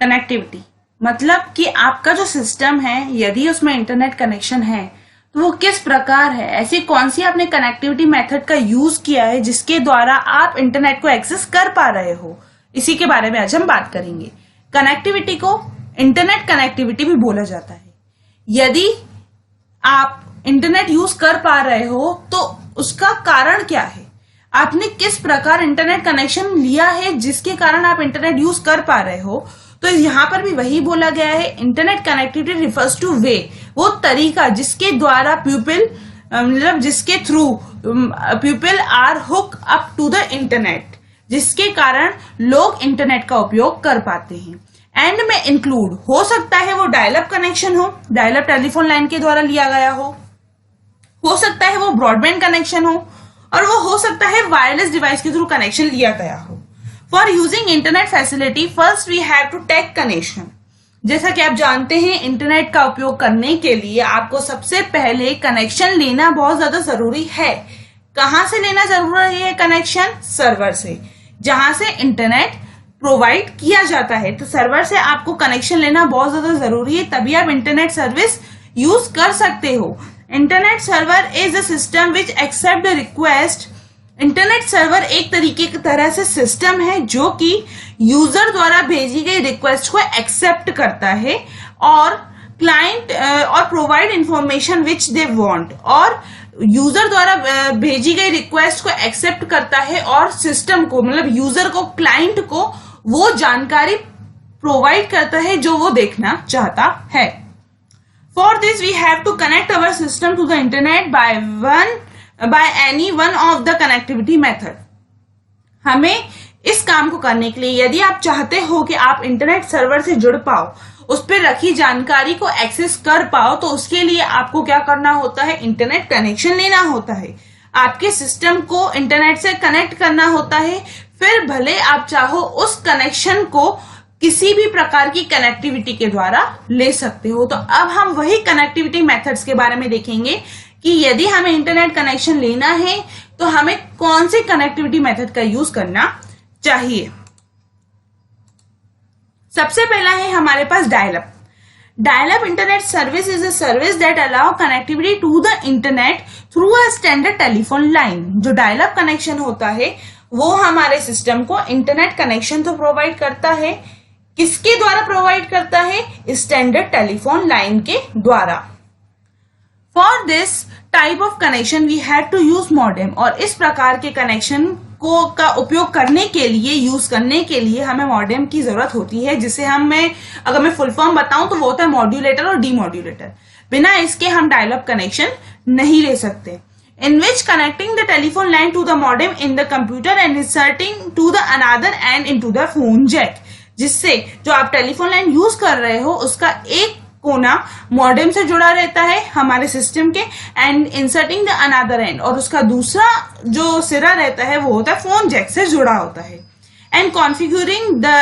Connectivity मतलब कि आपका जो सिस्टम है यदि उसमें इंटरनेट कनेक्शन है तो वो किस प्रकार है, ऐसी कौन सी आपने कनेक्टिविटी मेथड का यूज किया है जिसके द्वारा आप इंटरनेट को एक्सेस कर पा रहे हो, इसी के बारे में आज हम बात करेंगे। कनेक्टिविटी को इंटरनेट कनेक्टिविटी भी बोला जाता है। यदि आप इंटरनेट यूज कर पा रहे हो तो उसका कारण क्या है, आपने किस प्रकार इंटरनेट कनेक्शन लिया है जिसके कारण आप इंटरनेट यूज कर पा रहे हो। तो यहाँ पर भी वही बोला गया है, internet connectivity refers to way, वो तरीका जिसके द्वारा पीपल मतलब जिसके through people are hook up to the internet, जिसके कारण लोग इंटरनेट का उपयोग कर पाते हैं। एंड में इंक्लूड हो सकता है वो डायल अप कनेक्शन हो, डायल अप टेलीफोन लाइन के द्वारा लिया गया हो सकता है वो ब्रॉडबैंड कनेक्शन हो, और वो हो सकता है वायरलेस डिवाइस के थ्रू कनेक्शन लिया गया हो। For using internet facility first we have to take connection. जैसा कि आप जानते हैं इंटरनेट का उपयोग करने के लिए आपको सबसे पहले कनेक्शन लेना बहुत ज्यादा जरूरी है। कहां से लेना जरूरी है कनेक्शन? सर्वर से, जहां से इंटरनेट प्रोवाइड किया जाता है। तो सर्वर से आपको कनेक्शन लेना बहुत ज्यादा जरूरी है, तभी आप इंटरनेट सर्विस यूज कर सकते हो। Internet server is a system which accept the request. Internet server एक तरीके की तरह से सिस्टम है जो कि यूजर द्वारा भेजी गई रिक्वेस्ट को एक्सेप्ट करता है और क्लाइंट और provide information which they want, और यूजर द्वारा भेजी गई रिक्वेस्ट को एक्सेप्ट करता है और सिस्टम को मतलब यूजर को, क्लाइंट को वो जानकारी प्रोवाइड करता है जो वो देखना चाहता है। For this we have to connect our system to the internet by any one of the connectivity method। हमें इस काम को करने के लिए यदि आप चाहते हो कि आप इंटरनेट सर्वर से जुड़ पाओ, उस पर रखी जानकारी को एक्सेस कर पाओ, तो उसके लिए आपको क्या करना होता है? इंटरनेट कनेक्शन लेना होता है, आपके सिस्टम को इंटरनेट से कनेक्ट करना होता है। फिर भले आप चाहो उस कनेक्शन को किसी भी प्रकार की कनेक्टिविटी के द्वारा ले सकते हो। तो अब हम वही कनेक्टिविटी मेथड्स के बारे में देखेंगे कि यदि हमें इंटरनेट कनेक्शन लेना है तो हमें कौन से कनेक्टिविटी मेथड का यूज करना चाहिए। सबसे पहला है हमारे पास dial up. Dial up internet service is a service that allow connectivity to the internet through a standard telephone line. जो डायल अप कनेक्शन होता है वो हमारे सिस्टम को इंटरनेट कनेक्शन तो प्रोवाइड करता है। किसके द्वारा प्रोवाइड करता है? स्टैंडर्ड टेलीफोन लाइन के द्वारा। For this type of connection we have to use modem, और इस प्रकार के कनेक्शन को का उपयोग करने के लिए, यूज करने के लिए हमें मॉडेम की जरूरत होती है, जिसे अगर मैं फुल फॉर्म बताऊं तो वो होता है मॉड्यूलेटर और डीमॉड्यूलेटर। बिना इसके हम डायल अप कनेक्शन नहीं ले सकते। In which connecting the telephone line to the modem in the computer and inserting to the another end into the phone jack, जिससे जो आप टेलीफोन लाइन यूज कर रहे हो उसका एक कोना मॉडेम से जुड़ा रहता है हमारे सिस्टम के, and inserting the another and, और उसका दूसरा जो सिरा रहता है वो होता है फोन जैक से जुड़ा होता है। And configuring the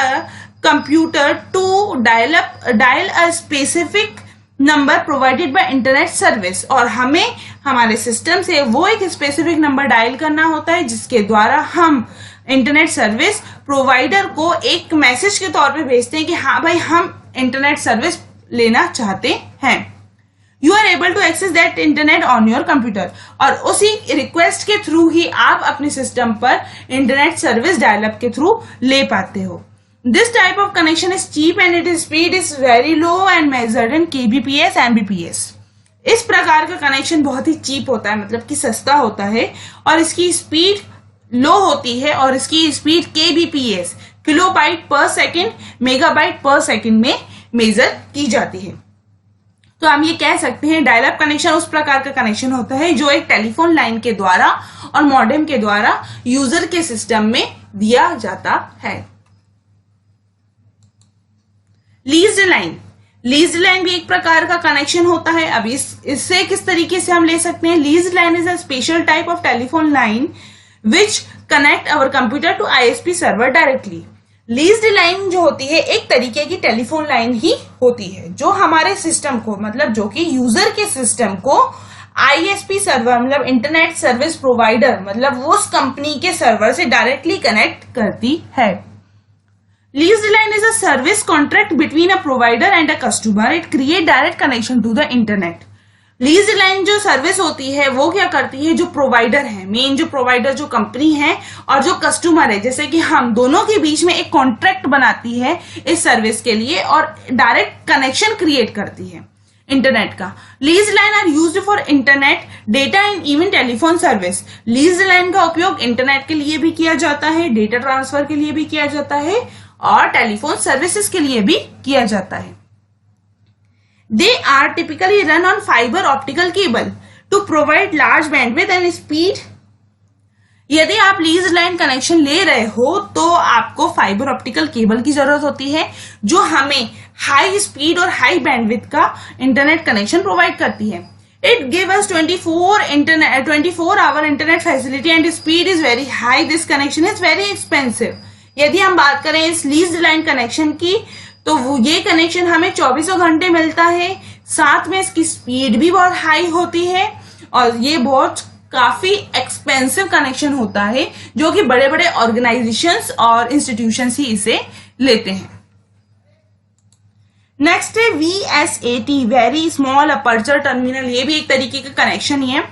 computer to dial a specific number provided by internet service, और हमें हमारे सिस्टम से वो एक स्पेसिफिक नंबर डायल करना होता है जिसके द्वारा हम इंटरनेट सर्विस प्रोवाइडर को एक मैसेज के तौर पे भेजते हैं कि हाँ भाई हम इंटरनेट सर्विस लेना चाहते हैं। You are able to access that internet on your computer, और उसी रिक्वेस्ट के थ्रू ही आप अपने सिस्टम पर इंटरनेट सर्विस डायल अप के थ्रू ले पाते हो। This type of connection is cheap and its speed is very low and measured in kbps mbps। इस प्रकार का कनेक्शन बहुत ही चीप होता है, मतलब कि सस्ता होता है, और इसकी स्पीड लो होती है, और इसकी स्पीड kbps किलोबाइट पर सेकेंड मेगाबाइट पर सेकेंड में मेजर की जाती है। तो हम ये कह सकते हैं डायल अप कनेक्शन उस प्रकार का कनेक्शन होता है जो एक टेलीफोन लाइन के द्वारा और मॉडेम के द्वारा यूजर के सिस्टम में दिया जाता है। लीज्ड लाइन, लीज्ड लाइन भी एक प्रकार का कनेक्शन होता है। अब इससे किस तरीके से हम ले सकते हैं? Leased line is a special type of telephone line which connect our computer to ISP server directly. Leased line जो होती है एक तरीके की टेलीफोन लाइन ही होती है जो हमारे सिस्टम को, मतलब जो कि यूजर के सिस्टम को आईएसपी सर्वर मतलब इंटरनेट सर्विस प्रोवाइडर मतलब उस कंपनी के सर्वर से डायरेक्टली कनेक्ट करती है। Leased line is a service contract between a provider and a customer. It create direct connection to the internet. Lease line जो service होती है वो क्या करती है, जो प्रोवाइडर है, मेन जो प्रोवाइडर जो कंपनी है और जो कस्टमर है, जैसे कि हम दोनों के बीच में एक कॉन्ट्रैक्ट बनाती है इस सर्विस के लिए और डायरेक्ट कनेक्शन क्रिएट करती है इंटरनेट का. Lease line are used for internet data and even telephone service. Lease line का उपयोग इंटरनेट के लिए भी किया जाता है, डेटा ट्रांसफर के लिए भी किया जाता है और टेलीफोन सर्विसेज के लिए भी किया जाता है. They are typically run on fiber optical cable to provide large bandwidth and speed. यदि आप लीज लाइन कनेक्शन ले रहे हो तो आपको फाइबर ऑप्टिकल केबल की जरूरत होती है जो हमें हाई स्पीड और हाई बैंडविड्थ का इंटरनेट कनेक्शन प्रोवाइड करती है. It gives us 24 hour internet facility and speed is very high. This connection is very expensive. यदि हम बात करें इस लीज लाइन कनेक्शन की तो वो ये कनेक्शन हमें 24 घंटे मिलता है, साथ में इसकी स्पीड भी बहुत हाई होती है और ये बहुत काफी एक्सपेंसिव कनेक्शन होता है जो कि बड़े बड़े ऑर्गेनाइजेशंस और इंस्टीट्यूशंस ही इसे लेते हैं. नेक्स्ट है VSAT, very small aperture terminal. ये भी एक तरीके का कनेक्शन ही है.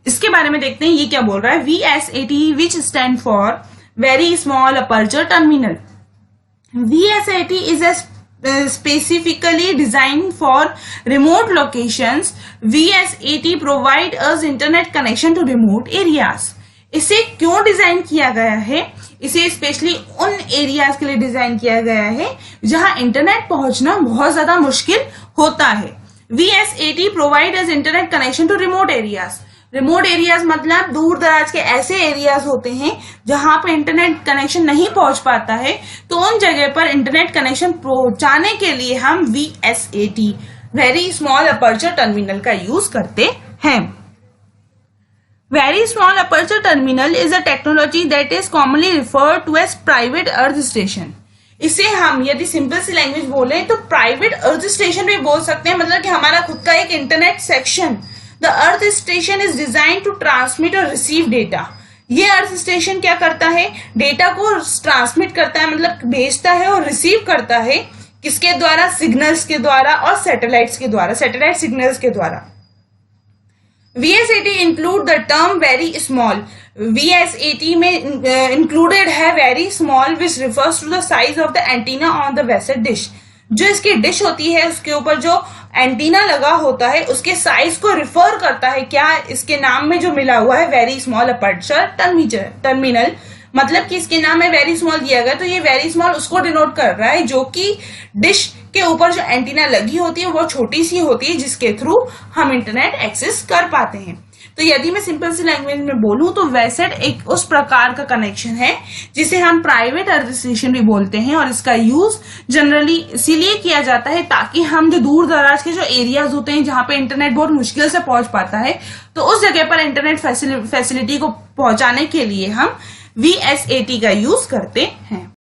इसके बारे में देखते हैं ये क्या बोल रहा है. VSAT which stand for very small aperture terminal. VSAT is a specifically designed for remote locations. VSAT provide us internet connection to remote areas. इसे क्यों डिजाइन किया गया है, इसे स्पेशली उन एरियाज के लिए डिजाइन किया गया है जहां इंटरनेट पहुंचना बहुत ज्यादा मुश्किल होता है. VSAT provide us internet connection to remote areas. Remote areas मतलब दूर दराज के ऐसे एरियाज होते हैं जहां पर इंटरनेट कनेक्शन नहीं पहुंच पाता है, तो उन जगह पर इंटरनेट कनेक्शन पहुंचाने के लिए हम VSAT, very small aperture terminal का यूज करते हैं. Very small aperture terminal is a technology that is commonly referred to as private earth station. इसे हम यदि सिंपल सी लैंग्वेज बोले तो प्राइवेट अर्थ स्टेशन भी बोल सकते हैं, मतलब कि हमारा खुद का एक internet section. The Earth Station is designed to transmit or receive data. ये अर्थ स्टेशन क्या करता है, डेटा को ट्रांसमिट करता है, मतलब भेजता है और रिसीव करता है. किसके द्वारा, सिग्नल्स के द्वारा और सैटेलाइट्स के द्वारा, सैटेलाइट सिग्नल्स के द्वारा. VSAT include the term very small. VSAT में इंक्लूडेड है very small which refers to the size of the antenna on the vessel dish. जो इसकी डिश होती है उसके ऊपर जो एंटीना लगा होता है उसके साइज को रिफर करता है. क्या इसके नाम में जो मिला हुआ है वेरी स्मॉल अपर्चर टर्मिनल, मतलब कि इसके नाम में वेरी स्मॉल दिया गया तो ये वेरी स्मॉल उसको डिनोट कर रहा है जो कि डिश के ऊपर जो एंटीना लगी होती है वो छोटी सी होती है जिसके थ्रू हम इंटरनेट एक्सेस कर पाते हैं. तो यदि मैं सिंपल सी लैंग्वेज में बोलूं तो वैसेट एक उस प्रकार का कनेक्शन है जिसे हम प्राइवेट अर्थ स्टेशन भी बोलते हैं और इसका यूज जनरली इसीलिए किया जाता है ताकि हम जो दूर दराज के जो एरियाज होते हैं जहां पे इंटरनेट बहुत मुश्किल से पहुंच पाता है तो उस जगह पर इंटरनेट फैसिलिटी को पहुंचाने के लिए हम VSAT का यूज करते हैं.